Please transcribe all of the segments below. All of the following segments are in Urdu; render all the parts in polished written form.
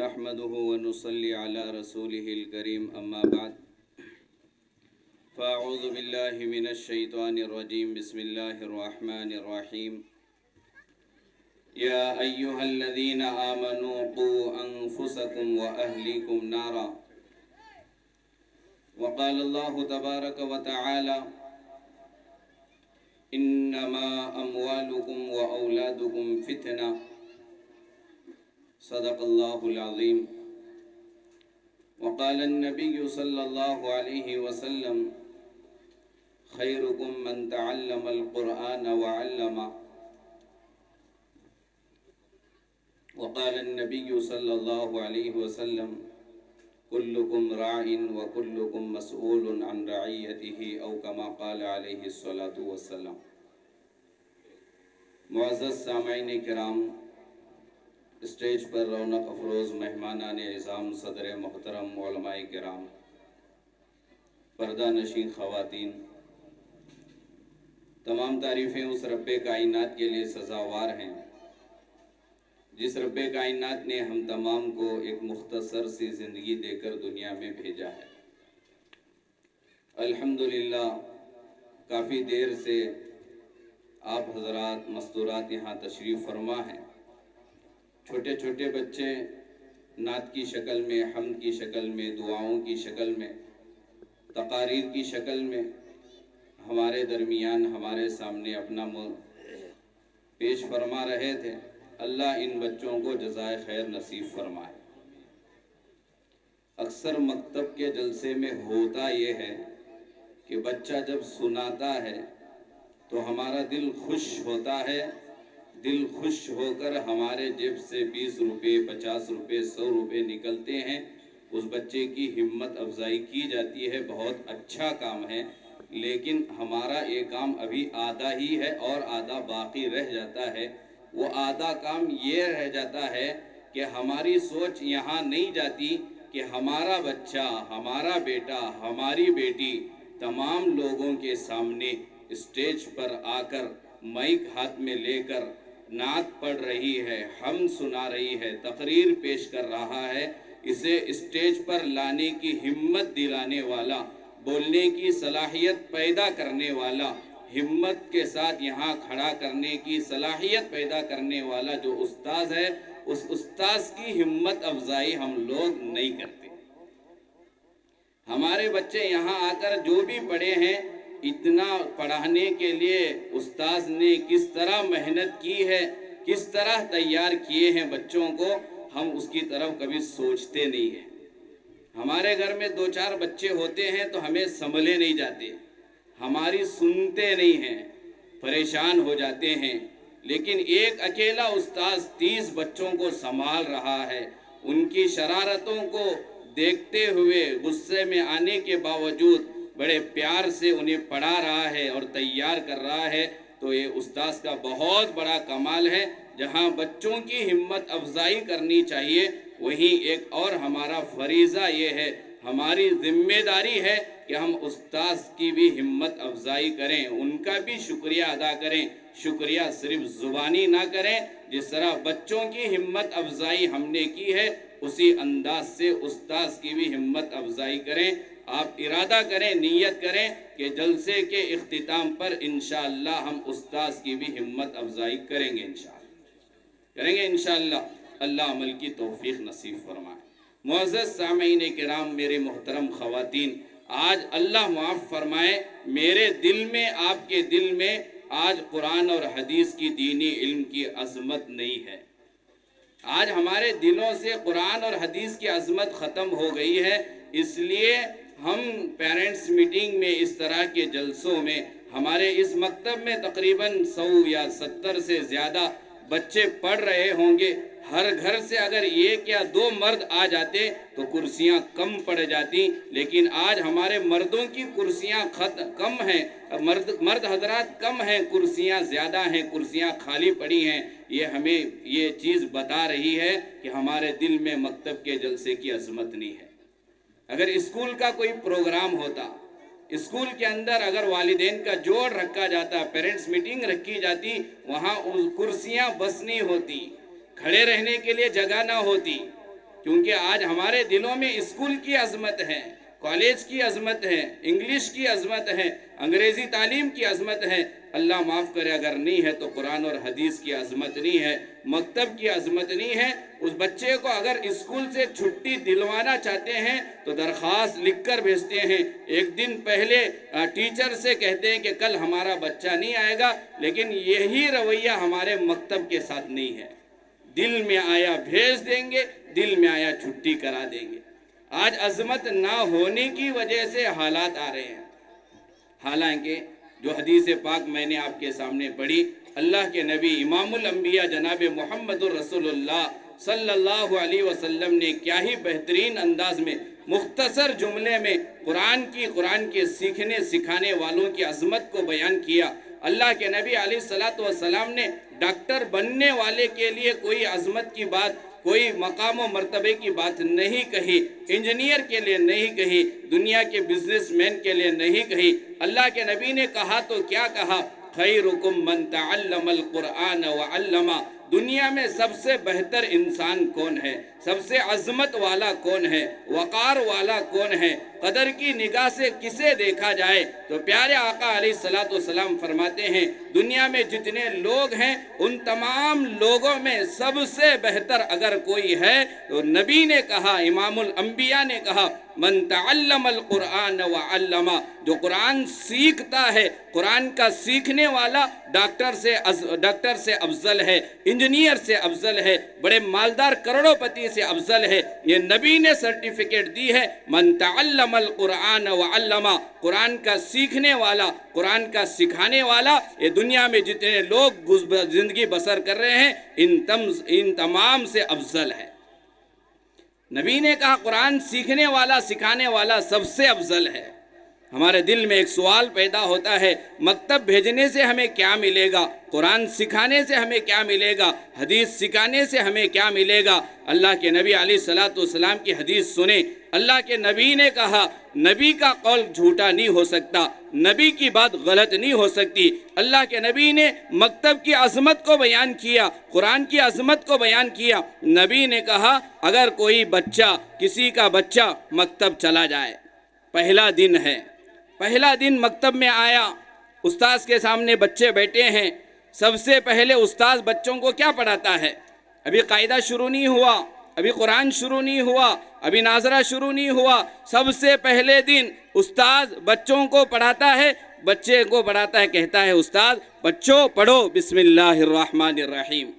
نحمده ونصلي على رسوله الكريم أما بعد فأعوذ بالله من الشيطان الرجيم بسم الله الرحمن الرحيم يا أيها الذين آمنوا قوا أنفسكم وأهليكم نارا وقال الله تبارك وتعالى إنما أموالكم وأولادكم فتنة صدق الله العظيم وقال النبي صلى الله عليه وسلم خيركم من تعلم القرآن وعلمه وقال النبي صلى الله عليه وسلم كلكم راع وكلكم مسؤول عن رعيته أو كما قال عليه الصلاة والسلام۔ معزز سامعین کرام، اسٹیج پر رونق افروز مہمانان اعظام، صدر محترم علماء کرام، پردہ نشین خواتین، تمام تعریفیں اس رب کائنات کے لیے سزاوار ہیں جس رب کائنات نے ہم تمام کو ایک مختصر سی زندگی دے کر دنیا میں بھیجا ہے۔ الحمدللہ کافی دیر سے آپ حضرات مستورات یہاں تشریف فرما ہیں۔ چھوٹے چھوٹے بچے نعت کی شکل میں، حمد کی شکل میں، دعاؤں کی شکل میں، تقاریر کی شکل میں ہمارے درمیان ہمارے سامنے اپنا پیش فرما رہے تھے۔ اللہ ان بچوں کو جزائے خیر نصیب فرمائے۔ اکثر مکتب کے جلسے میں ہوتا یہ ہے کہ بچہ جب سناتا ہے تو ہمارا دل خوش ہوتا ہے، دل خوش ہو کر ہمارے جیب سے 20 روپے، 50 روپے، 100 روپے نکلتے ہیں، اس بچے کی ہمت افزائی کی جاتی ہے، بہت اچھا کام ہے، لیکن ہمارا یہ کام ابھی آدھا ہی ہے اور آدھا باقی رہ جاتا ہے۔ وہ آدھا کام یہ رہ جاتا ہے کہ ہماری سوچ یہاں نہیں جاتی کہ ہمارا بچہ، ہمارا بیٹا، ہماری بیٹی تمام لوگوں کے سامنے اسٹیج پر آ کر مائک ہاتھ میں لے کر نعت پڑھ رہی ہے، حمد سنا رہی ہے، تقریر پیش کر رہا ہے۔ اسے اسٹیج پر لانے کی ہمت دلانے والا، بولنے کی صلاحیت پیدا کرنے والا، ہمت کے ساتھ یہاں کھڑا کرنے کی صلاحیت پیدا کرنے والا جو استاذ ہے، اس استاذ کی ہمت افزائی ہم لوگ نہیں کرتے۔ ہمارے بچے یہاں آ کر جو بھی پڑھے ہیں، اتنا پڑھانے کے لیے استاذ نے کس طرح محنت کی ہے، کس طرح تیار کیے ہیں بچوں کو، ہم اس کی طرف کبھی سوچتے نہیں ہیں۔ ہمارے گھر میں 2-4 بچے ہوتے ہیں تو ہمیں سنبھلے نہیں جاتے، ہماری سنتے نہیں ہیں، پریشان ہو جاتے ہیں، لیکن ایک اکیلا استاذ 30 بچوں کو سنبھال رہا ہے، ان کی شرارتوں کو دیکھتے ہوئے غصے میں آنے کے باوجود بڑے پیار سے انہیں پڑھا رہا ہے اور تیار کر رہا ہے، تو یہ استاذ کا بہت بڑا کمال ہے۔ جہاں بچوں کی ہمت افزائی کرنی چاہیے، وہیں ایک اور ہمارا فریضہ یہ ہے، ہماری ذمہ داری ہے کہ ہم استاذ کی بھی ہمت افزائی کریں، ان کا بھی شکریہ ادا کریں۔ شکریہ صرف زبانی نہ کریں، جس طرح بچوں کی ہمت افزائی ہم نے کی ہے، اسی انداز سے استاذ کی بھی ہمت افزائی کریں۔ آپ ارادہ کریں، نیت کریں کہ جلسے کے اختتام پر انشاءاللہ ہم استاذ کی بھی ہمت افزائی کریں گے، انشاءاللہ۔ اللہ عمل کی توفیق نصیب فرمائے۔ معزز سامعین کرام، میرے محترم خواتین، آج اللہ معاف فرمائے، میرے دل میں، آپ کے دل میں آج قرآن اور حدیث کی دینی علم کی عظمت نہیں ہے۔ آج ہمارے دلوں سے قرآن اور حدیث کی عظمت ختم ہو گئی ہے، اس لیے ہم پیرنٹس میٹنگ میں، اس طرح کے جلسوں میں، ہمارے اس مکتب میں تقریباً 100 یا 70 سے زیادہ بچے پڑھ رہے ہوں گے۔ ہر گھر سے اگر 1 یا 2 مرد آ جاتے تو کرسیاں کم پڑ جاتی، لیکن آج ہمارے مردوں کی کرسیاں کم ہیں، مرد حضرات کم ہیں، کرسیاں زیادہ ہیں، کرسیاں خالی پڑی ہیں۔ یہ ہمیں یہ چیز بتا رہی ہے کہ ہمارے دل میں مکتب کے جلسے کی عظمت نہیں ہے۔ اگر اسکول کا کوئی پروگرام ہوتا، اسکول کے اندر اگر والدین کا جوڑ رکھا جاتا، پیرنٹس میٹنگ رکھی جاتی، وہاں کرسیاں بس نہیں ہوتی، کھڑے رہنے کے لیے جگہ نہ ہوتی، کیونکہ آج ہمارے دلوں میں اسکول کی عظمت ہے، کالج کی عظمت ہے، انگلش کی عظمت ہے، انگریزی تعلیم کی عظمت ہے۔ اللہ معاف کرے اگر نہیں ہے تو قرآن اور حدیث کی عظمت نہیں ہے، مکتب کی عظمت نہیں ہے۔ اس بچے کو اگر اسکول سے چھٹی دلوانا چاہتے ہیں تو درخواست لکھ کر بھیجتے ہیں، ایک دن پہلے ٹیچر سے کہتے ہیں کہ کل ہمارا بچہ نہیں آئے گا، لیکن یہی رویہ ہمارے مکتب کے ساتھ نہیں ہے۔ دل میں آیا بھیج دیں گے، دل میں آیا چھٹی کرا دیں گے۔ آج عظمت نہ ہونے کی وجہ سے حالات آ رہے ہیں۔ حالانکہ جو حدیث پاک میں نے آپ کے سامنے پڑھی، اللہ کے نبی امام الانبیاء جناب محمد الرسول اللہ صلی اللہ علیہ وسلم نے کیا ہی بہترین انداز میں مختصر جملے میں قرآن کے سیکھنے سکھانے والوں کی عظمت کو بیان کیا۔ اللہ کے نبی علیہ السلام نے ڈاکٹر بننے والے کے لیے کوئی عظمت کی بات، کوئی مقام و مرتبے کی بات نہیں کہی، انجینئر کے لیے نہیں کہی، دنیا کے بزنس مین کے لیے نہیں کہی۔ اللہ کے نبی نے کہا تو کیا کہا؟ خیرکم من تعلم القرآن وعلمہ۔ دنیا میں سب سے بہتر انسان کون ہے؟ سب سے عظمت والا کون ہے؟ وقار والا کون ہے؟ قدر کی نگاہ سے کسے دیکھا جائے تو پیارے آقا علیہ السلام فرماتے ہیں دنیا میں جتنے لوگ ہیں ان تمام لوگوں میں سب سے بہتر اگر کوئی ہے تو نبی نے کہا، امام الانبیاء نے کہا، من تعلم القرآن وعلمہ، جو قرآن سیکھتا ہے، قرآن کا سیکھنے والا ڈاکٹر سے افضل ہے، انجینئر سے افضل ہے، بڑے مالدار کروڑوں پتی سے افضل ہے۔ یہ نبی نے سرٹیفکیٹ دی ہے، من تعلم القرآن وعلمہ، قرآن کا سیکھنے والا، قرآن کا سکھانے والا، یہ دنیا میں جتنے لوگ زندگی بسر کر رہے ہیں ان تمام سے افضل ہے۔ نبی نے کہا قرآن سیکھنے والا سکھانے والا سب سے افضل ہے۔ ہمارے دل میں ایک سوال پیدا ہوتا ہے، مکتب بھیجنے سے ہمیں کیا ملے گا؟ قرآن سکھانے سے ہمیں کیا ملے گا؟ حدیث سکھانے سے ہمیں کیا ملے گا؟ اللہ کے نبی علیہ السلام کی حدیث سنیں۔ اللہ کے نبی نے کہا، نبی کا قول جھوٹا نہیں ہو سکتا، نبی کی بات غلط نہیں ہو سکتی۔ اللہ کے نبی نے مکتب کی عظمت کو بیان کیا، قرآن کی عظمت کو بیان کیا۔ نبی نے کہا اگر کوئی بچہ، کسی کا بچہ مکتب چلا جائے، پہلا دن ہے، پہلا دن مکتب میں آیا، استاذ کے سامنے بچے بیٹھے ہیں، سب سے پہلے استاذ بچوں کو کیا پڑھاتا ہے؟ ابھی قاعدہ شروع نہیں ہوا، ابھی قرآن شروع نہیں ہوا، ابھی ناظرہ شروع نہیں ہوا، سب سے پہلے دن استاذ بچوں کو پڑھاتا ہے، بچے کو پڑھاتا ہے، کہتا ہے استاذ بچوں پڑھو بسم اللہ الرحمن الرحیم۔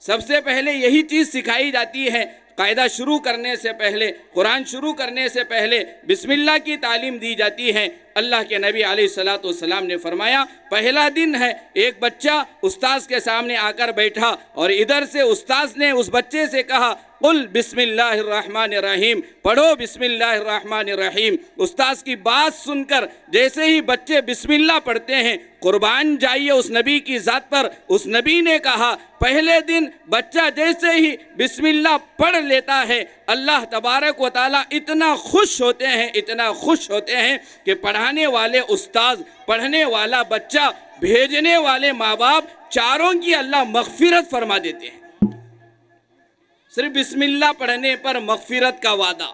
سب سے پہلے یہی چیز سکھائی جاتی ہے، قاعدہ شروع کرنے سے پہلے، قرآن شروع کرنے سے پہلے بسم اللہ کی تعلیم دی جاتی ہے۔ اللہ کے نبی علیہ السلام نے فرمایا پہلا دن ہے، ایک بچہ استاذ کے سامنے آ کر بیٹھا اور ادھر سے استاذ نے اس بچے سے کہا قل بسم اللہ الرحمن الرحیم، پڑھو بسم اللہ الرحمن الرحیم۔ استاذ کی بات سن کر جیسے ہی بچے بسم اللہ پڑھتے ہیں، قربان جائیے اس نبی کی ذات پر، اس نبی نے کہا پہلے دن بچہ جیسے ہی بسم اللہ پڑھ لیتا ہے، اللہ تبارک و تعالیٰ اتنا خوش ہوتے ہیں، اتنا خوش ہوتے ہیں کہ پڑھانے والے استاذ، پڑھنے والا بچہ، بھیجنے والے ماں باپ، چاروں کی اللہ مغفرت فرما دیتے ہیں۔ صرف بسم اللہ پڑھنے پر مغفرت کا وعدہ،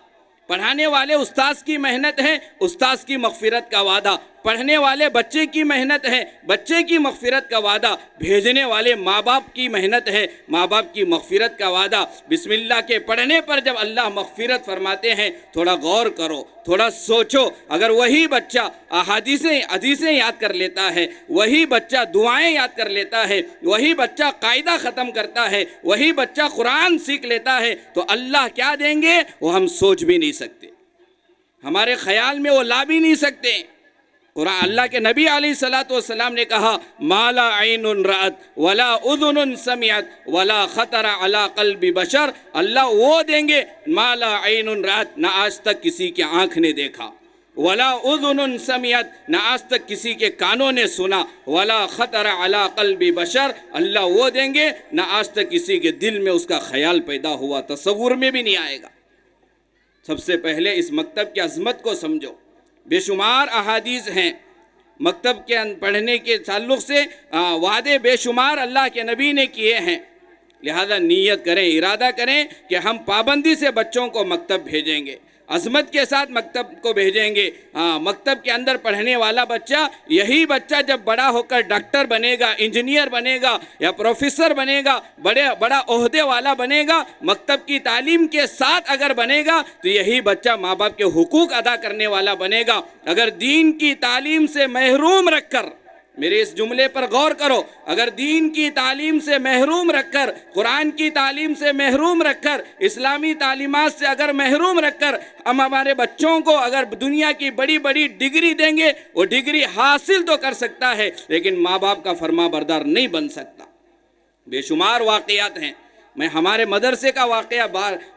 پڑھانے والے استاذ کی محنت ہے، استاذ کی مغفرت کا وعدہ، پڑھنے والے بچے کی محنت ہے، بچے کی مغفرت کا وعدہ، بھیجنے والے ماں باپ کی محنت ہے، ماں باپ کی مغفرت کا وعدہ۔ بسم اللہ کے پڑھنے پر جب اللہ مغفرت فرماتے ہیں، تھوڑا غور کرو، تھوڑا سوچو، اگر وہی بچہ حدیثیں یاد کر لیتا ہے، وہی بچہ دعائیں یاد کر لیتا ہے، وہی بچہ قاعدہ ختم کرتا ہے، وہی بچہ قرآن سیکھ لیتا ہے تو اللہ کیا دیں گے وہ ہم سوچ بھی نہیں سکتے، ہمارے خیال میں وہ لا بھی نہیں سکتے۔ قرآن اللہ کے نبی علیہ السلام نے کہا ما لا عین رأت ولا اذن سمعت ولا خطر علی قلب بشر، اللہ وہ دیں گے ما لا عین رأت، نہ آج تک کسی کی آنکھ نے دیکھا، ولا اذن سمعت، نہ آج تک کسی کے کانوں نے سنا، ولا خطر علی قلب بشر، اللہ وہ دیں گے نہ آج تک کسی کے دل میں اس کا خیال پیدا ہوا، تصور میں بھی نہیں آئے گا۔ سب سے پہلے اس مکتب کی عظمت کو سمجھو۔ بے شمار احادیث ہیں مکتب کے پڑھنے کے تعلق سے، وعدے بے شمار اللہ کے نبی نے کیے ہیں۔ لہذا نیت کریں، ارادہ کریں کہ ہم پابندی سے بچوں کو مکتب بھیجیں گے، عظمت کے ساتھ مکتب کو بھیجیں گے۔ مکتب کے اندر پڑھنے والا بچہ، یہی بچہ جب بڑا ہو کر ڈاکٹر بنے گا، انجینئر بنے گا یا پروفیسر بنے گا، بڑا عہدے والا بنے گا، مکتب کی تعلیم کے ساتھ اگر بنے گا تو یہی بچہ ماں باپ کے حقوق ادا کرنے والا بنے گا۔ اگر دین کی تعلیم سے محروم رکھ کر، میرے اس جملے پر غور کرو، اگر دین کی تعلیم سے محروم رکھ کر، قرآن کی تعلیم سے محروم رکھ کر، اسلامی تعلیمات سے اگر محروم رکھ کر ہم ہمارے بچوں کو اگر دنیا کی بڑی بڑی ڈگری دیں گے، وہ ڈگری حاصل تو کر سکتا ہے لیکن ماں باپ کا فرما بردار نہیں بن سکتا۔ بے شمار واقعات ہیں، میں ہمارے مدرسے کا واقعہ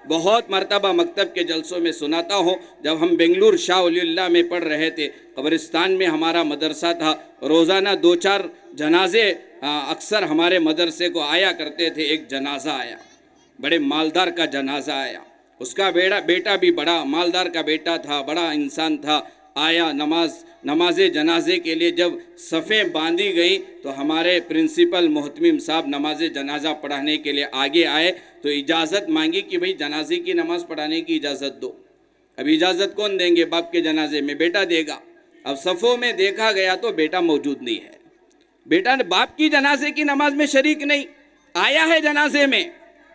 بہت مرتبہ مکتب کے جلسوں میں سناتا ہوں۔ جب ہم بنگلور شاہ ولی اللہ میں پڑھ رہے تھے، قبرستان میں ہمارا مدرسہ تھا، روزانہ 2-4 جنازے اکثر ہمارے مدرسے کو آیا کرتے تھے۔ ایک جنازہ آیا، بڑے مالدار کا جنازہ آیا، اس کا بیٹا بھی بڑا مالدار کا بیٹا تھا، بڑا انسان تھا، آیا نماز جنازے کے لیے۔ جب صفیں باندھی گئیں تو ہمارے پرنسپل محتمم صاحب نماز جنازہ پڑھانے کے لیے آگے آئے تو اجازت مانگی کہ بھئی جنازے کی نماز پڑھانے کی اجازت دو۔ اب اجازت کون دیں گے؟ باپ کے جنازے میں بیٹا دے گا۔ اب صفوں میں دیکھا گیا تو بیٹا موجود نہیں ہے، بیٹا باپ کی جنازے کی نماز میں شریک نہیں، آیا ہے جنازے میں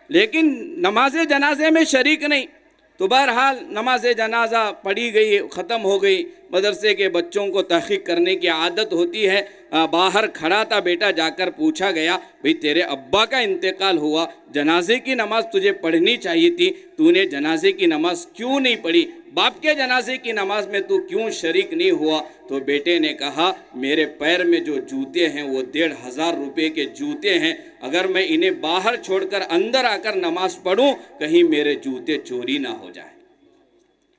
لیکن نماز جنازے میں شریک نہیں۔ تو بہرحال نماز جنازہ پڑھی گئی، ختم ہو گئی۔ مدرسے کے بچوں کو تحقیق کرنے کی عادت ہوتی ہے، باہر کھڑا تھا بیٹا، جا کر پوچھا گیا بھئی تیرے ابا کا انتقال ہوا، جنازے کی نماز تجھے پڑھنی چاہیے تھی، تو نے جنازے کی نماز کیوں نہیں پڑھی؟ باپ کے جنازے کی نماز میں تو کیوں شریک نہیں ہوا؟ تو بیٹے نے کہا میرے پیر میں جو جوتے ہیں وہ 1,500 روپے کے جوتے ہیں، اگر میں انہیں باہر چھوڑ کر اندر آ کر نماز پڑھوں کہیں میرے جوتے چوری نہ ہو جائیں۔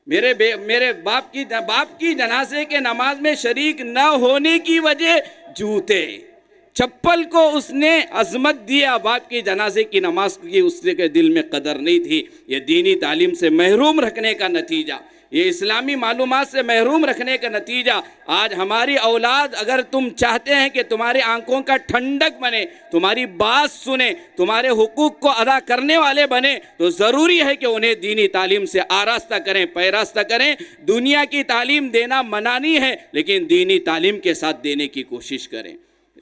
میرے باپ کی جنازے کے نماز میں شریک نہ ہونے کی وجہ جوتے، چپل کو اس نے عظمت دیا، باپ کی جنازے کی نماز کی اس کے دل میں قدر نہیں تھی۔ یہ دینی تعلیم سے محروم رکھنے کا نتیجہ، یہ اسلامی معلومات سے محروم رکھنے کا نتیجہ۔ آج ہماری اولاد، اگر تم چاہتے ہیں کہ تمہاری آنکھوں کا ٹھنڈک بنے، تمہاری بات سنے، تمہارے حقوق کو ادا کرنے والے بنے، تو ضروری ہے کہ انہیں دینی تعلیم سے آراستہ کریں، پیراستہ کریں۔ دنیا کی تعلیم دینا منع نہیں ہے لیکن دینی تعلیم کے ساتھ دینے کی کوشش کریں۔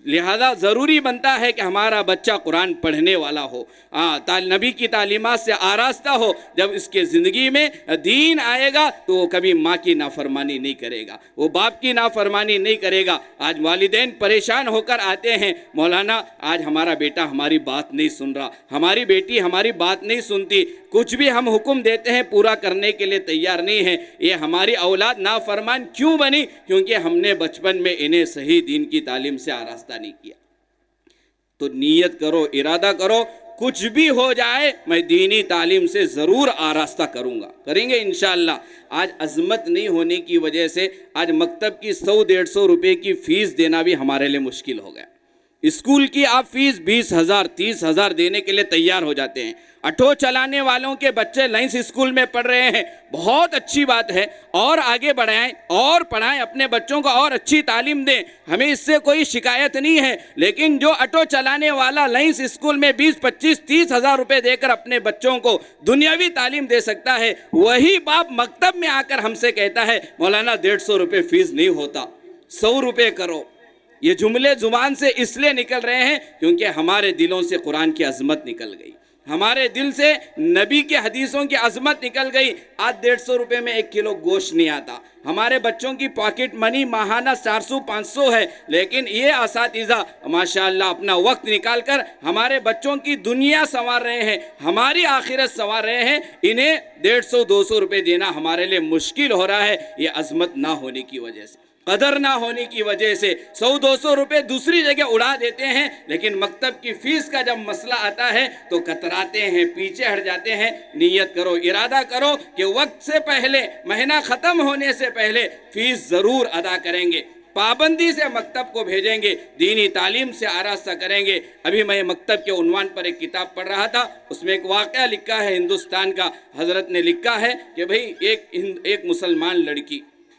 لہذا ضروری بنتا ہے کہ ہمارا بچہ قرآن پڑھنے والا ہو، نبی کی تعلیمات سے آراستہ ہو۔ جب اس کے زندگی میں دین آئے گا تو وہ کبھی ماں کی نافرمانی نہیں کرے گا، وہ باپ کی نافرمانی نہیں کرے گا۔ آج والدین پریشان ہو کر آتے ہیں، مولانا آج ہمارا بیٹا ہماری بات نہیں سن رہا، ہماری بیٹی ہماری بات نہیں سنتی، کچھ بھی ہم حکم دیتے ہیں پورا کرنے کے لیے تیار نہیں ہے۔ یہ ہماری اولاد نافرمان کیوں بنی؟ کیونکہ ہم نے بچپن میں انہیں صحیح دین کی تعلیم سے آراستہ نہیں کیا۔ تو نیت کرو، ارادہ کرو، کچھ بھی ہو جائے میں دینی تعلیم سے ضرور آراستہ کروں گا، کریں گے انشاءاللہ۔ آج عظمت نہیں ہونے کی وجہ سے آج مکتب کی 100-150 روپے کی فیس دینا بھی ہمارے لیے مشکل ہو گیا۔ اسکول کی آپ فیس 20,000 30,000 دینے کے لیے تیار ہو جاتے ہیں۔ آٹو چلانے والوں کے بچے لائنس اسکول میں پڑھ رہے ہیں، بہت اچھی بات ہے، اور آگے بڑھائیں اور پڑھائیں، اپنے بچوں کو اور اچھی تعلیم دیں، ہمیں اس سے کوئی شکایت نہیں ہے۔ لیکن جو آٹو چلانے والا لائنس اسکول میں 20-25-30,000 روپے دے کر اپنے بچوں کو دنیاوی تعلیم دے سکتا ہے، وہی باپ مکتب میں آ کر ہم سے کہتا ہے مولانا 150 روپے فیس نہیں ہوتا، 100 روپے کرو۔ یہ جملے زبان سے اس لیے نکل رہے ہیں کیونکہ ہمارے دلوں سے قرآن کی عظمت نکل گئی، ہمارے دل سے نبی کے حدیثوں کی عظمت نکل گئی۔ آج 150 روپے میں 1 کلو گوشت نہیں آتا، ہمارے بچوں کی پاکٹ منی ماہانہ 400-500 ہے، لیکن یہ اساتذہ ماشاءاللہ اپنا وقت نکال کر ہمارے بچوں کی دنیا سنوار رہے ہیں، ہماری آخرت سنوار رہے ہیں۔ انہیں 150-200 روپے دینا ہمارے لیے مشکل ہو رہا ہے، یہ عظمت نہ ہونے کی وجہ سے، قدر نہ ہونے کی وجہ سے 100-200 روپے دوسری جگہ اڑا دیتے ہیں، لیکن مکتب کی فیس کا جب مسئلہ آتا ہے تو کتراتے ہیں، پیچھے ہٹ جاتے ہیں۔ نیت کرو، ارادہ کرو کہ وقت سے پہلے، مہینہ ختم ہونے سے پہلے فیس ضرور ادا کریں گے، پابندی سے مکتب کو بھیجیں گے، دینی تعلیم سے آراستہ کریں گے۔ ابھی میں مکتب کے عنوان پر ایک کتاب پڑھ رہا تھا، اس میں ایک واقعہ لکھا ہے ہندوستان کا، حضرت نے لکھا ہے کہ بھئی ایک مسلمان لڑکی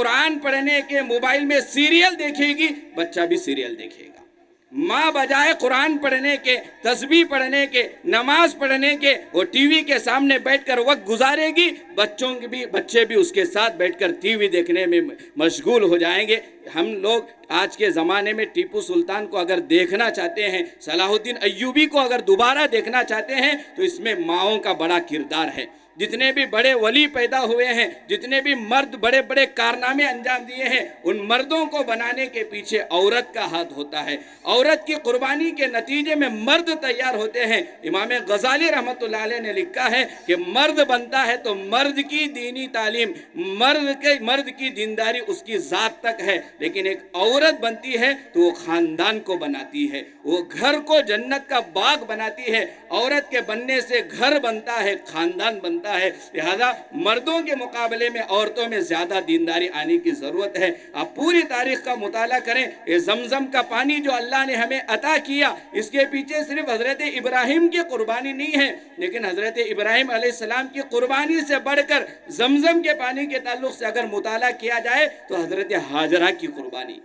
قرآن پڑھنے کے موبائل میں سیریل دیکھے گی، بچہ بھی سیریل دیکھے گا۔ ماں بجائے قرآن پڑھنے کے، تسبیح پڑھنے کے، نماز پڑھنے کے، وہ ٹی وی کے سامنے بیٹھ کر وقت گزارے گی، بچے بھی اس کے ساتھ بیٹھ کر ٹی وی دیکھنے میں مشغول ہو جائیں گے۔ ہم لوگ آج کے زمانے میں ٹیپو سلطان کو اگر دیکھنا چاہتے ہیں، صلاح الدین ایوبی کو اگر دوبارہ دیکھنا چاہتے ہیں، تو اس میں ماؤں کا بڑا کردار ہے۔ جتنے بھی بڑے ولی پیدا ہوئے ہیں، جتنے بھی مرد بڑے بڑے کارنامے انجام دیے ہیں، ان مردوں کو بنانے کے پیچھے عورت کا ہاتھ ہوتا ہے۔ عورت کی قربانی کے نتیجے میں مرد تیار ہوتے ہیں۔ امام غزالی رحمۃ اللہ علیہ نے لکھا ہے کہ مرد بنتا ہے تو مرد کی دینی تعلیم، مرد کی دینداری اس کی ذات تک ہے، لیکن ایک عورت بنتی ہے تو وہ خاندان کو بناتی ہے، وہ گھر کو جنت کا باغ بناتی ہے۔ عورت کے بننے سے گھر بنتا ہے، خاندان بنتا ہے۔ لہذا مردوں کے مقابلے میں عورتوں میں زیادہ دینداری آنے کی ضرورت ہے۔ آپ پوری تاریخ کا مطالعہ کریں، یہ زمزم کا پانی جو اللہ نے ہمیں عطا کیا، اس کے پیچھے صرف حضرت ابراہیم کی قربانی نہیں ہے، لیکن حضرت ابراہیم علیہ السلام کی قربانی سے بڑھ کر زمزم کے پانی کے تعلق سے اگر مطالعہ کیا جائے تو حضرت ہاجرہ کی قربانی،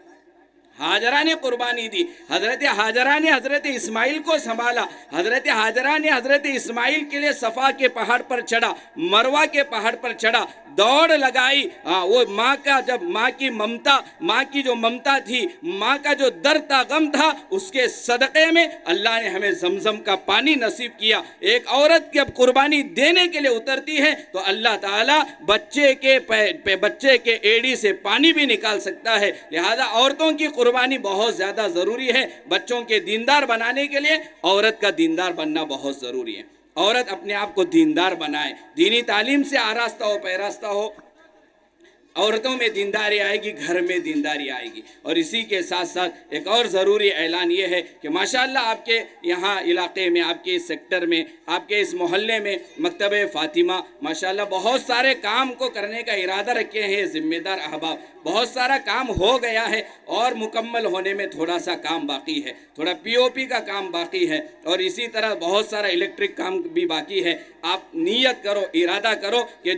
ہاجرہ نے قربانی دی۔ حضرت ہاجرہ نے حضرت اسماعیل کو سنبھالا۔ حضرت ہاجرہ نے حضرت اسماعیل کے لیے صفا کے پہاڑ پر چڑھا، مروہ کے پہاڑ پر چڑھا، دوڑ لگائی۔ وہ ماں کی ممتا، ماں کی جو ممتا تھی، ماں کا جو درد تھا، غم تھا، اس کے صدقے میں اللہ نے ہمیں زمزم کا پانی نصیب کیا۔ ایک عورت کی اب قربانی دینے کے لیے اترتی ہے تو اللہ تعالیٰ بچے کے ایڑی سے پانی بھی نکال سکتا ہے۔ لہذا عورتوں کی قربانی بہت زیادہ ضروری ہے۔ بچوں کے دیندار بنانے کے لیے عورت کا دیندار بننا بہت ضروری ہے۔ عورت اپنے آپ کو دیندار بنائے، دینی تعلیم سے آراستہ ہو، پیراستہ ہو، عورتوں میں دینداری آئے گی، گھر میں دینداری آئے گی۔ اور اسی کے ساتھ ساتھ ایک اور ضروری اعلان یہ ہے کہ ماشاءاللہ آپ کے یہاں علاقے میں، آپ کے اس سیکٹر میں، آپ کے اس محلے میں مکتب فاطمہ ماشاءاللہ بہت سارے کام کو کرنے کا ارادہ رکھے ہیں ذمہ دار احباب۔ بہت سارا کام ہو گیا ہے اور مکمل ہونے میں تھوڑا سا کام باقی ہے، تھوڑا پی او پی کا کام باقی ہے، اور اسی طرح بہت سارا الیکٹرک کام بھی باقی ہے۔ آپ نیت کرو، ارادہ کرو کہ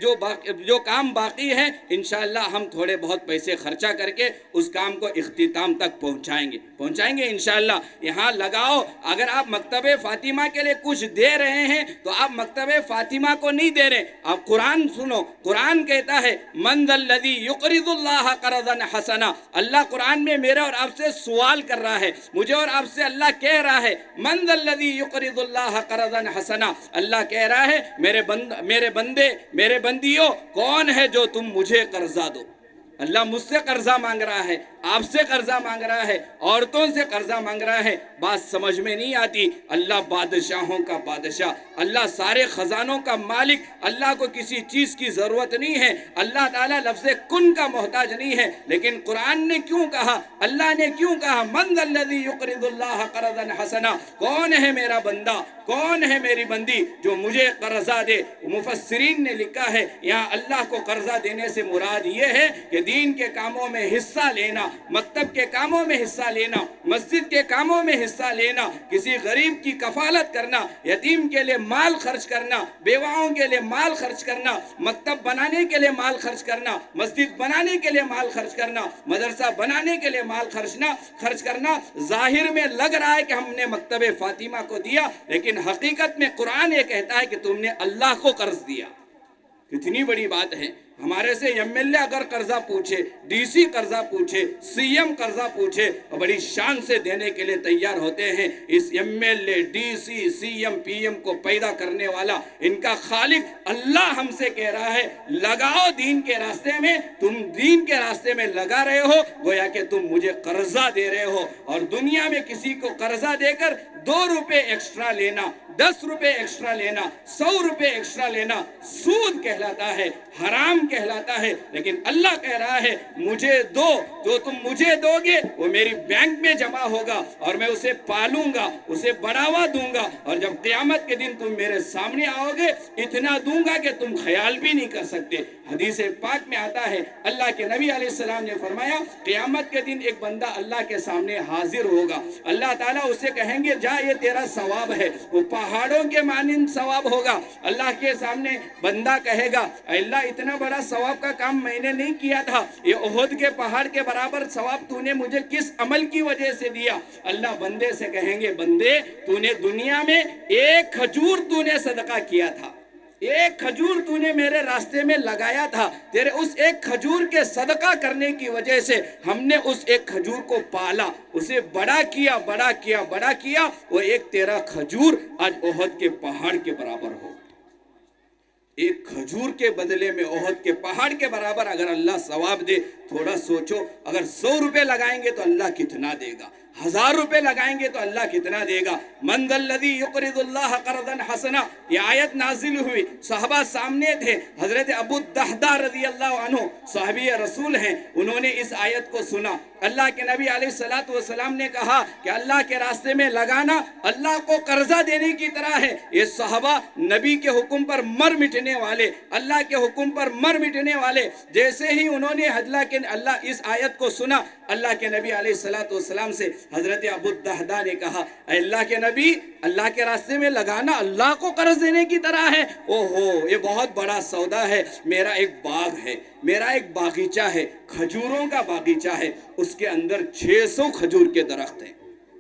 جو کام باقی ہے انشاءاللہ ہم تھوڑے بہت پیسے خرچہ کر کے اس کام کو اختتام تک پہنچائیں گے انشاءاللہ۔ یہاں لگاؤ۔ اگر آپ مکتب فاطمہ کے لیے کچھ دے رہے ہیں تو آپ مکتب فاطمہ کو نہیں دے رہے، آپ قرآن سنو۔ قرآن کہتا ہے من ذا الذی یقرض اللہ قرضا حسنا۔ اللہ قرآن میں میرے اور آپ سے سوال کر رہا ہے، مجھے اور آپ سے اللہ کہہ رہا ہے من ذا الذی یقرض اللہ قرضا حسنا۔ اللہ کہہ رہا ہے میرے بندے، میرے بندیوں، کون ہے جو تم مجھے قرضہ دو؟ اللہ مجھ سے قرضہ مانگ رہا ہے، آپ سے قرضہ مانگ رہا ہے، عورتوں سے قرضہ مانگ رہا ہے۔ بات سمجھ میں نہیں آتی۔ اللہ بادشاہوں کا بادشاہ، اللہ سارے خزانوں کا مالک، اللہ کو کسی چیز کی ضرورت نہیں ہے۔ اللہ تعالیٰ لفظ کن کا محتاج نہیں ہے، لیکن قرآن نے کیوں کہا، اللہ نے کیوں کہا من ذا الذی یقرض اللہ قرضا حسنا؟ کون ہے میرا بندہ، کون ہے میری بندی جو مجھے قرضہ دے؟ مفسرین نے لکھا ہے یہاں اللہ کو قرضہ دینے سے مراد یہ ہے کہ دین کے کاموں میں حصہ لینا، مکتب کے کاموں میں حصہ لینا، مسجد کے کاموں میں حصہ لینا، کسی غریب کی کفالت کرنا، یتیم کے لیے مال خرچ کرنا، بیواؤں کے لیے مال خرچ کرنا، مکتب بنانے کے لیے مال خرچ کرنا، مسجد بنانے کے لیے مال خرچ کرنا، مدرسہ بنانے کے لیے مال خرچ کرنا۔ ظاہر میں لگ رہا ہے کہ ہم نے مکتب فاطمہ کو دیا، لیکن حقیقت میں قرآن یہ کہتا ہے کہ تم نے اللہ کو قرض دیا۔ کتنی بڑی بات ہے۔ ہمارے سے ایم ایل اے اگر قرضہ پوچھے، ڈی سی قرضہ پوچھے، سی ایم قرضہ پوچھے، اور بڑی شان سے دینے کے لیے تیار ہوتے ہیں۔ اس M L A, D C, C M, P M کو پیدا کرنے والا، ان کا خالق اللہ ہم سے کہہ رہا ہے لگاؤ دین کے راستے میں۔ تم دین کے راستے میں لگا رہے ہو گویا کہ تم مجھے قرضہ دے رہے ہو۔ اور دنیا میں کسی کو قرضہ دے کر 2 روپے ایکسٹرا لینا، 10 روپے ایکسٹرا لینا، 100 روپے ایکسٹرا لینا سود کہلاتا ہے، حرام کہلاتا ہے۔ لیکن اللہ کہہ رہا ہے مجھے دو، جو تم مجھے دو گے وہ میری بینک میں جمع ہوگا اور میں اسے پالوں گا، اسے بڑھاوا دوں گا، اور جب قیامت کے دن تم میرے سامنے آؤ گے اتنا دوں گا کہ تم خیال بھی نہیں کر سکتے۔ حدیث پاک میں آتا ہے اللہ کے نبی علیہ السلام نے فرمایا قیامت کے دن ایک بندہ اللہ کے سامنے حاضر ہوگا، اللہ تعالیٰ اسے کہیں گے جا یہ تیرا ثواب ہے، وہ پہاڑوں کے مانند ثواب ہوگا۔ اللہ کے سامنے بندہ کہے گا اے اللہ اتنا بڑا بڑا ثواب کا کام میں نے نہیں کیا تھا، یہ احد کے پہاڑ کے برابر ثواب تو نے مجھے کس عمل کی وجہ سے دیا؟ اللہ بندے سے کہیں گے بندے تو نے دنیا میں ایک کھجور تو نے صدقہ کیا تھا، ایک کھجور تو نے میرے راستے میں لگایا تھا، تیرے اس ایک کھجور کے صدقہ کرنے کی وجہ سے ہم نے اس ایک کھجور کو پالا، اسے بڑا کیا بڑا کیا بڑا کیا، وہ ایک تیرا کھجور آج احد کے پہاڑ کے برابر ہو۔ ایک کھجور کے بدلے میں احد کے پہاڑ کے برابر اگر اللہ ثواب دے، تھوڑا سوچو، اگر 100 روپے لگائیں گے تو اللہ کتنا دے گا، 1000 روپے لگائیں گے تو اللہ کتنا دے گا؟ من ذا الذی یقرض اللہ قرضا حسنا، یہ آیت نازل ہوئی، صحابہ سامنے تھے، حضرت ابو الدحداء رضی اللہ عنہ صحابی رسول ہیں، انہوں نے اس آیت کو سنا، اللہ کے نبی علیہ السلام نے کہا کہ اللہ کے راستے میں لگانا اللہ کو قرضہ دینے کی طرح ہے۔ یہ صحابہ نبی کے حکم پر مر مٹنے والے، اللہ کے حکم پر مر مٹنے والے، جیسے ہی انہوں نے اللہ اس آیت کو سنا، اللہ کے نبی علیہ السلام سے حضرت ابو الدحداء نے کہا اے اللہ کے نبی، اللہ کے راستے میں لگانا اللہ کو قرض دینے کی طرح ہے، اوہو یہ بہت بڑا سودا ہے، میرا ایک باغ ہے، میرا ایک باغیچہ ہے، کھجوروں کا باغیچہ ہے، اس کے اندر 600 کھجور کے درخت ہیں۔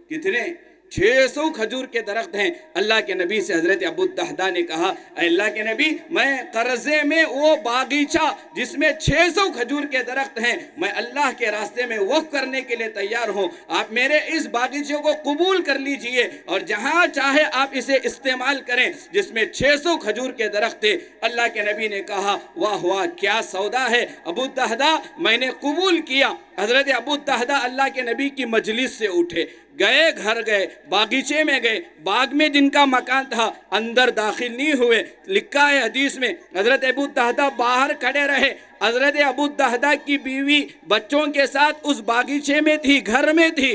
کتنے؟ 600 کھجور کے درخت ہیں۔ اللہ کے نبی سے حضرت ابو الدحداء نے کہا اے اللہ کے نبی، میں قرضے میں وہ باغیچہ جس میں 600 کھجور کے درخت ہیں، میں اللہ کے راستے میں وقف کرنے کے لیے تیار ہوں، آپ میرے اس باغیچے کو قبول کر لیجئے اور جہاں چاہے آپ اسے استعمال کریں، جس میں 600 کھجور کے درخت تھے۔ اللہ کے نبی نے کہا واہ واہ کیا سودا ہے ابو الدحداء، میں نے قبول کیا۔ حضرت ابو الدحداء اللہ کے نبی کی مجلس سے اٹھے، گئے گھر گئے، باغیچے میں گئے، باغ میں جن کا مکان تھا اندر داخل نہیں ہوئے۔ لکھا ہے حدیث میں حضرت ابو الدحداء باہر کھڑے رہے، حضرت ابو الدحداء کی بیوی بچوں کے ساتھ اس باغیچے میں تھی، گھر میں تھی،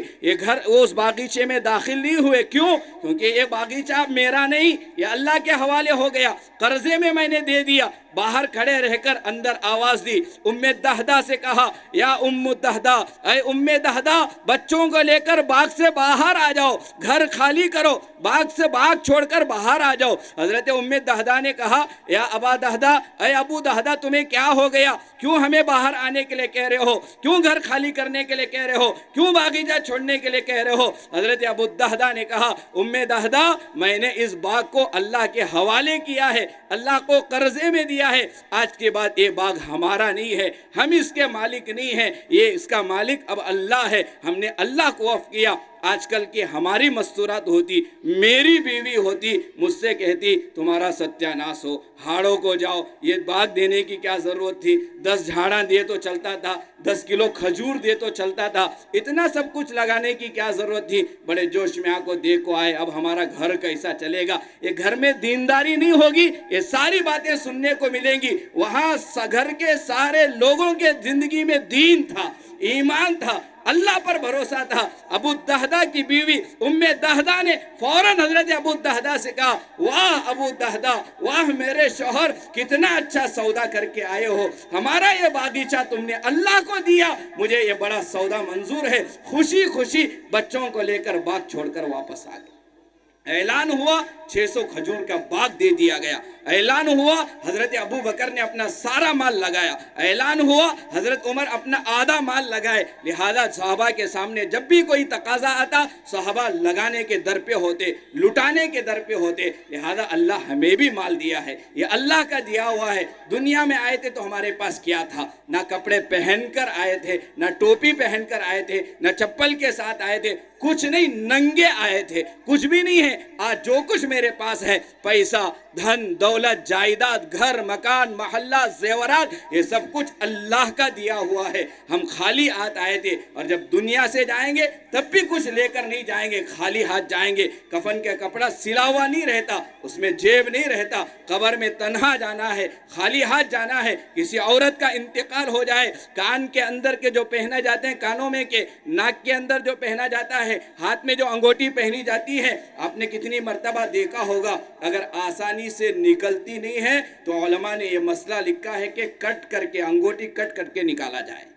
وہ اس باغیچے میں داخل نہیں ہوئے۔ کیوں؟ کیونکہ یہ باغیچہ میرا نہیں، یہ اللہ کے حوالے ہو گیا، قرضے میں نے دے دیا۔ باہر کھڑے رہ کر اندر آواز دی، ام دحداء سے کہا یا ام دحداء، اے ام دحداء بچوں کو لے کر باغ سے باہر آ جاؤ، گھر خالی کرو، باغ سے باغ چھوڑ کر باہر آ جاؤ۔ حضرت ام دحداء نے کہا یا ابا دحداء، اے ابو دحداء تمہیں کیا ہو گیا؟ کیوں ہمیں باہر آنے کے لیے کہہ رہے ہو؟ کیوں گھر خالی کرنے کے لیے کہہ رہے ہو؟ کیوں باغیچہ چھوڑنے کے لیے کہہ رہے ہو؟ حضرت ابو دحداء نے کہا ام دحداء میں نے اس باغ کو اللہ کے حوالے کیا ہے، اللہ کو قرضے میں دیا ہے، آج کے بعد یہ باغ ہمارا نہیں ہے، ہم اس کے مالک نہیں ہیں، یہ اس کا مالک اب اللہ ہے، ہم نے اللہ کو وقف کیا۔ آج کل کی ہماری مستورات ہوتی، میری بیوی ہوتی مجھ سے کہتی تمہارا ستیہ ناس ہو، ہاڑوں کو جاؤ، یہ باغ دینے کی کیا ضرورت تھی، 10 جھاڑاں دے تو چلتا تھا، 10 کلو کھجور دے تو چلتا تھا، اتنا سب کچھ لگانے کی کیا ضرورت تھی؟ بڑے جوش میں آ کو دیکھو آئے، اب ہمارا گھر کیسا چلے گا؟ یہ گھر میں دینداری نہیں ہوگی، یہ ساری باتیں سننے کو ملیں گی۔ وہاں گھر کے سارے لوگوں کے زندگی میں دین تھا، ایمان تھا، اللہ پر بھروسہ تھا۔ ابو الدحداء کی بیوی ام دحداء نے فوراً حضرت ابو الدحداء سے کہا واہ ابو الدحداء، واہ میرے شوہر کتنا اچھا سودا کر کے آئے ہو، ہمارا یہ باغیچہ تم نے اللہ کو دیا، مجھے یہ بڑا سودا منظور ہے۔ خوشی خوشی بچوں کو لے کر باغ چھوڑ کر واپس آ گئے۔ اعلان ہوا 600 کھجور کا باغ دے دیا گیا۔ اعلان ہوا حضرت ابو بکر نے اپنا سارا مال لگایا۔ اعلان ہوا حضرت عمر اپنا آدھا مال لگائے۔ لہذا صحابہ کے سامنے جب بھی کوئی تقاضا آتا صحابہ لگانے کے در پہ ہوتے، لٹانے کے در پہ ہوتے۔ لہذا اللہ ہمیں بھی مال دیا ہے، یہ اللہ کا دیا ہوا ہے۔ دنیا میں آئے تھے تو ہمارے پاس کیا تھا؟ نہ کپڑے پہن کر آئے تھے، نہ ٹوپی پہن کر آئے تھے، نہ چپل کے ساتھ آئے تھے، کچھ نہیں، ننگے آئے تھے، کچھ بھی نہیں ہے۔ آج جو کچھ میرے پاس ہے، پیسہ، دھن، دولت، جائیداد، گھر، مکان، محلہ، زیورات، یہ سب کچھ اللہ کا دیا ہوا ہے۔ ہم خالی ہاتھ آئے تھے اور جب دنیا سے جائیں گے تب بھی کچھ لے کر نہیں جائیں گے، خالی ہاتھ جائیں گے۔ کفن کا کپڑا سلا ہوا نہیں رہتا، اس میں جیب نہیں رہتا۔ قبر میں تنہا جانا ہے، خالی ہاتھ جانا ہے۔ کسی عورت کا انتقال ہو جائے، کان کے اندر کے جو پہنا جاتے ہیں، کانوں میں کے، ناک کے اندر جو پہنا جاتا ہے، ہاتھ میں جو انگوٹی پہنی جاتی ہے، آپ نے کتنی مرتبہ دیکھا ہوگا، اگر آسانی سے نکلتی نہیں ہے تو علماء نے یہ مسئلہ لکھا ہے کہ کٹ کر کے، انگوٹی کٹ کر کے نکالا جائے۔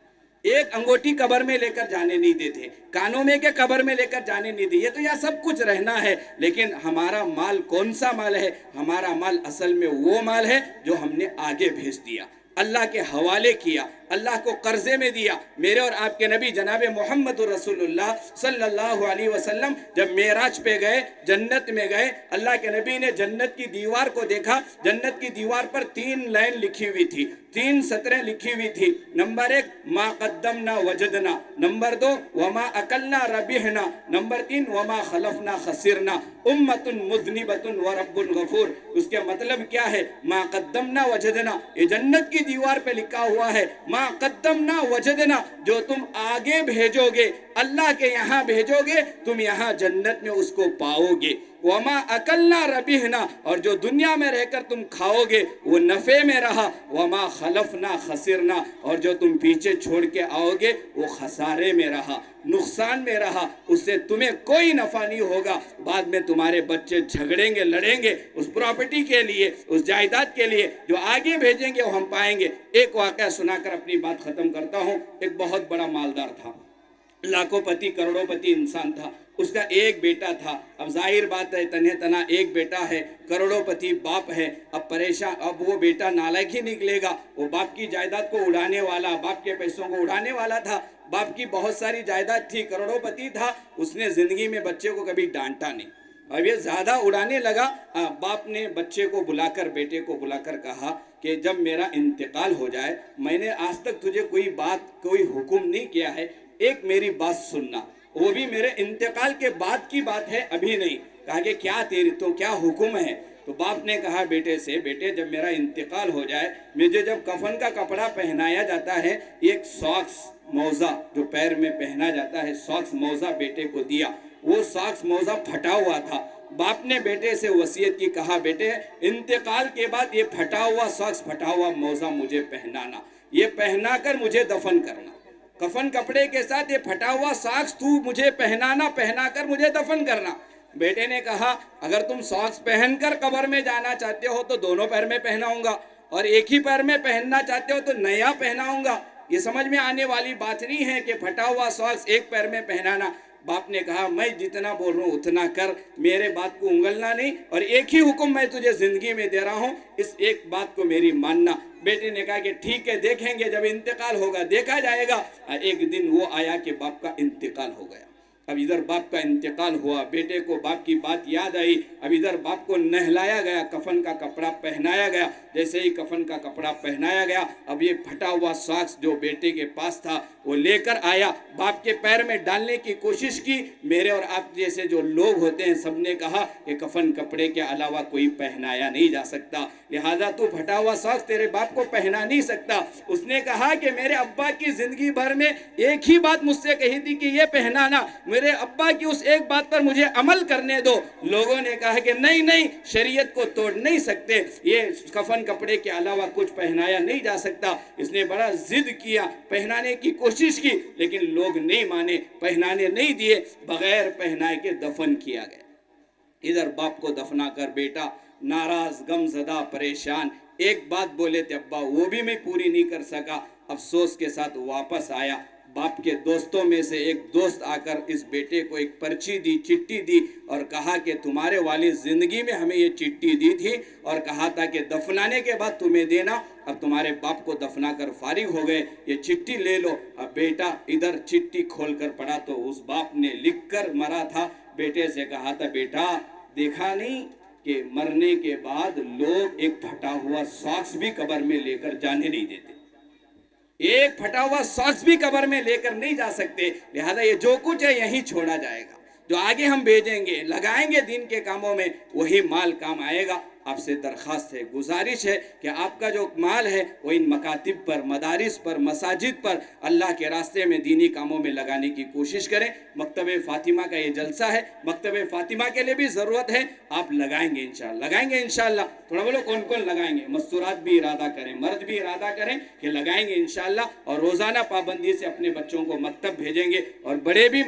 ایک انگوٹی قبر میں لے کر جانے نہیں دیتے، کانوں میں کے قبر میں لے کر جانے نہیں دیتے۔ یہ تو یہ سب کچھ رہنا ہے، لیکن ہمارا مال کون سا مال ہے؟ ہمارا مال اصل میں وہ مال ہے جو ہم نے آگے بھیج دیا۔ اللہ کے حوالے کیا، اللہ کو قرضے میں دیا۔ میرے اور آپ کے نبی جناب محمد رسول اللہ صلی اللہ علیہ وسلم جب معراج پہ گئے، جنت میں گئے، اللہ کے نبی نے جنت کی دیوار کو دیکھا۔ جنت کی دیوار پر 3 لائن لکھی ہوئی تھی، 3 سطریں لکھی ہوئی تھی۔ نمبر 1 ما قدمنا وجدنا، نمبر 2 وما اکلنا ربحنا، نمبر 3 وما خلفنا خسرنا امت مذنبۃ ورب غفور۔ اس کے مطلب کیا ہے؟ ما قدمنا وجدنا، یہ جنت کی دیوار پہ لکھا ہوا ہے، ما قدمنا وجدنا، جو تم آگے بھیجو گے، اللہ کے یہاں بھیجو گے، تم یہاں جنت میں اس کو پاؤ گے۔ وما اکلنا ربحنا، اور جو دنیا میں رہ کر تم کھاؤ گے وہ نفع میں رہا۔ وما خلفنا خسرنا، اور جو تم پیچھے چھوڑ کے آؤ گے وہ خسارے میں رہا، نقصان میں رہا، اس سے تمہیں کوئی نفع نہیں ہوگا۔ بعد میں تمہارے بچے جھگڑیں گے، لڑیں گے اس پراپرٹی کے لیے، اس جائیداد کے لیے، جو آگے بھیجیں گے وہ ہم پائیں گے۔ ایک واقعہ سنا کر اپنی بات ختم کرتا ہوں۔ ایک بہت بڑا مالدار تھا، لاکھوں پتی کروڑوں پتی انسان تھا، اس کا ایک بیٹا تھا۔ اب ظاہر بات ہے تنہا ایک بیٹا ہے، کروڑوں پتی باپ ہے، اب پریشان، اب وہ بیٹا نالائق ہی نکلے گا، وہ باپ کی جائیداد کو اڑانے والا، باپ کے پیسوں کو اڑانے والا تھا۔ باپ کی بہت ساری جائیداد تھی، کروڑوں پتی تھا، اس نے زندگی میں بچے کو کبھی ڈانٹا نہیں۔ اب یہ زیادہ اڑانے لگا۔ باپ نے بچے کو بلا کر، بیٹے کو بلا کر کہا کہ جب میرا انتقال ہو جائے، میں نے آج تک تجھے کوئی بات، کوئی حکم نہیں کیا ہے، ایک میری بات سننا، وہ بھی میرے انتقال کے بعد کی بات ہے، ابھی نہیں۔ کہا کہ کیا تیری تو کیا حکم ہے؟ تو باپ نے کہا بیٹے سے، بیٹے جب میرا انتقال ہو جائے، مجھے جب کفن کا کپڑا پہنایا جاتا ہے، ایک ساکس موزہ جو پیر میں پہنا جاتا ہے، ساکس موزہ بیٹے کو دیا۔ وہ ساکس موزہ پھٹا ہوا تھا۔ باپ نے بیٹے سے وصیت کی، کہا بیٹے انتقال کے بعد یہ پھٹا ہوا ساکس، پھٹا ہوا موزہ مجھے پہنانا، یہ پہنا کر مجھے دفن کرنا۔ کفن کپڑے کے ساتھ یہ پھٹا ہوا ساکس تو مجھے پہنانا، پہنا کر مجھے دفن کرنا۔ بیٹے نے کہا اگر تم ساکس پہن کر قبر میں جانا چاہتے ہو تو دونوں پیر میں پہناؤں گا، اور ایک ہی پیر میں پہننا چاہتے ہو تو نیا پہناؤں گا۔ یہ سمجھ میں آنے والی بات نہیں ہے کہ پھٹا ہوا ساکس ایک پیر میں پہنانا۔ باپ نے کہا میں جتنا بول رہا ہوں اتنا کر، میرے بات کو انگلنا نہیں، اور ایک ہی حکم میں تجھے زندگی میں دے رہا ہوں، اس ایک بات کو میری ماننا۔ بیٹے نے کہا کہ ٹھیک ہے، دیکھیں گے، جب انتقال ہوگا دیکھا جائے گا۔ ایک دن وہ آیا کہ باپ کا انتقال ہو گیا۔ اب ادھر باپ کا انتقال ہوا، بیٹے کو باپ کی بات یاد آئی، اب ادھر باپ کو نہلایا گیا، کفن کا کپڑا پہنایا گیا۔ جیسے ہی کفن کا کپڑا پہنایا گیا، اب یہ پھٹا ہوا ساکس جو بیٹے کے پاس تھا وہ لے کر آیا، باپ کے پیر میں ڈالنے کی کوشش کی۔ میرے اور آپ جیسے جو لوگ ہوتے ہیں سب نے کہا کہ کفن کپڑے کے علاوہ کوئی پہنایا نہیں جا سکتا، لہذا تو پھٹا ہوا ساکس تیرے باپ کو پہنا نہیں سکتا۔ اس نے کہا کہ میرے ابا کی زندگی بھر میں ایک ہی بات مجھ سے کہی تھی کہ یہ پہنانا، میرے ابا کی اس ایک بات پر مجھے عمل کرنے دو۔ لوگوں نے کہا کہ نہیں نہیں، شریعت کو توڑ نہیں سکتے، یہ کفن کپڑے کے علاوہ کچھ پہنایا نہیں جا سکتا۔ اس نے بڑا ضد کیا، پہنانے کی کوشش کی، لیکن لوگ نہیں مانے، پہنانے نہیں دیے، بغیر پہنائے کے دفن کیا گیا۔ ادھر باپ کو دفنا کر بیٹا ناراض، غم زدہ، پریشان، ایک بات بولے تھے ابا، وہ بھی میں پوری نہیں کر سکا، افسوس کے ساتھ واپس آیا۔ باپ کے دوستوں میں سے ایک دوست آ کر اس بیٹے کو ایک پرچی دی، چٹھی دی، اور کہا کہ تمہارے والد زندگی میں ہمیں یہ چٹھی دی تھی اور کہا تھا کہ دفنانے کے بعد تمہیں دینا، اب تمہارے باپ کو دفنا کر فارغ ہو گئے، یہ چٹھی لے لو۔ اب بیٹا ادھر چٹھی کھول کر پڑھا تو اس باپ نے لکھ کر مرا تھا، بیٹے سے کہا تھا بیٹا دیکھا نہیں کہ مرنے کے بعد لوگ ایک پھٹا ہوا ساکس بھی قبر میں لے کر جانے نہیں دیتے، ایک پھٹا ہوا ساکس بھی قبر میں لے کر نہیں جا سکتے، لہذا یہ جو کچھ ہے یہیں چھوڑا جائے گا، جو آگے ہم بھیجیں گے، لگائیں گے دین کے کاموں میں، وہی مال کام آئے گا۔ آپ سے درخواست ہے، گزارش ہے کہ آپ کا جو مال ہے وہ ان مکاتب پر، مدارس پر، مساجد پر اللہ کے راستے میں دینی کاموں میں لگانے کی کوشش کریں۔ مکتب فاطمہ کا یہ جلسہ ہے، مکتب فاطمہ کے لیے بھی ضرورت ہے، آپ لگائیں گے انشاءاللہ، لگائیں گے انشاءاللہ۔ تھوڑا بولو کون کون لگائیں گے؟ مستورات بھی ارادہ کریں، مرد بھی ارادہ کریں کہ لگائیں گے انشاءاللہ، اور روزانہ پابندی سے اپنے بچوں کو مکتب بھیجیں گے، اور بڑے بھی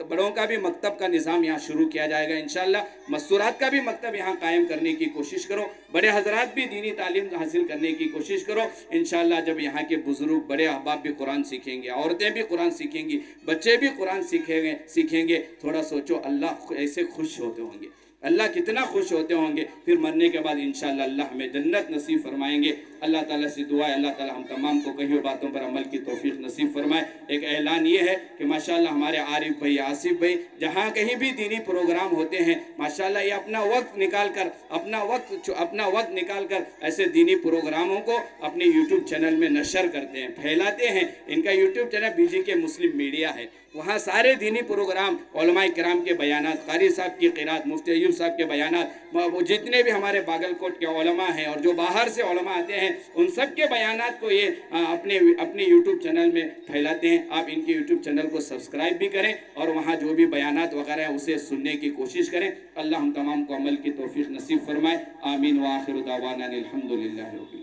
بڑوں کا بھی مکتب کا نظام یہاں شروع کیا جائے گا انشاءاللہ۔ مستورات کا بھی مکتب یہاں قائم کرنے کی کوشش کرو، بڑے حضرات بھی دینی تعلیم حاصل کرنے کی کوشش کرو انشاءاللہ۔ جب یہاں کے بزرگ بڑے احباب بھی قرآن سیکھیں گے، عورتیں بھی قرآن سیکھیں گی، بچے بھی قرآن سیکھیں گے، تھوڑا سوچو اللہ ایسے خوش ہوتے ہوں گے، اللہ کتنا خوش ہوتے ہوں گے، پھر مرنے کے بعد انشاءاللہ اللہ ہمیں جنت نصیب فرمائیں گے۔ اللہ تعالیٰ سے دعا ہے اللہ تعالیٰ ہم تمام کو کہی ہوئی باتوں پر عمل کی توفیق نصیب فرمائے۔ ایک اعلان یہ ہے کہ ماشاءاللہ ہمارے عارف بھائی آصف بھائی جہاں کہیں بھی دینی پروگرام ہوتے ہیں ماشاءاللہ یہ اپنا وقت نکال کر ایسے دینی پروگراموں کو اپنے یوٹیوب چینل میں نشر کرتے ہیں، پھیلاتے ہیں۔ ان کا یوٹیوب چینل BGK مسلم میڈیا ہے، وہاں سارے دینی پروگرام، علماء کرام کے بیانات، قاری صاحب کی قرات، مفتی ایوب صاحب کے بیانات، وہ جتنے بھی ہمارے باگلکوٹ کے علماء ہیں اور جو باہر سے علماء آتے ہیں ان سب کے بیانات کو یہ اپنے یوٹیوب چینل میں پھیلاتے ہیں۔ آپ ان کے یوٹیوب چینل کو سبسکرائب بھی کریں اور وہاں جو بھی بیانات وغیرہ ہیں اسے سننے کی کوشش کریں۔ اللہ ہم تمام کو عمل کی توفیق نصیب فرمائے۔ آمین وآخر دعوانا الحمدللہ رب العالمین۔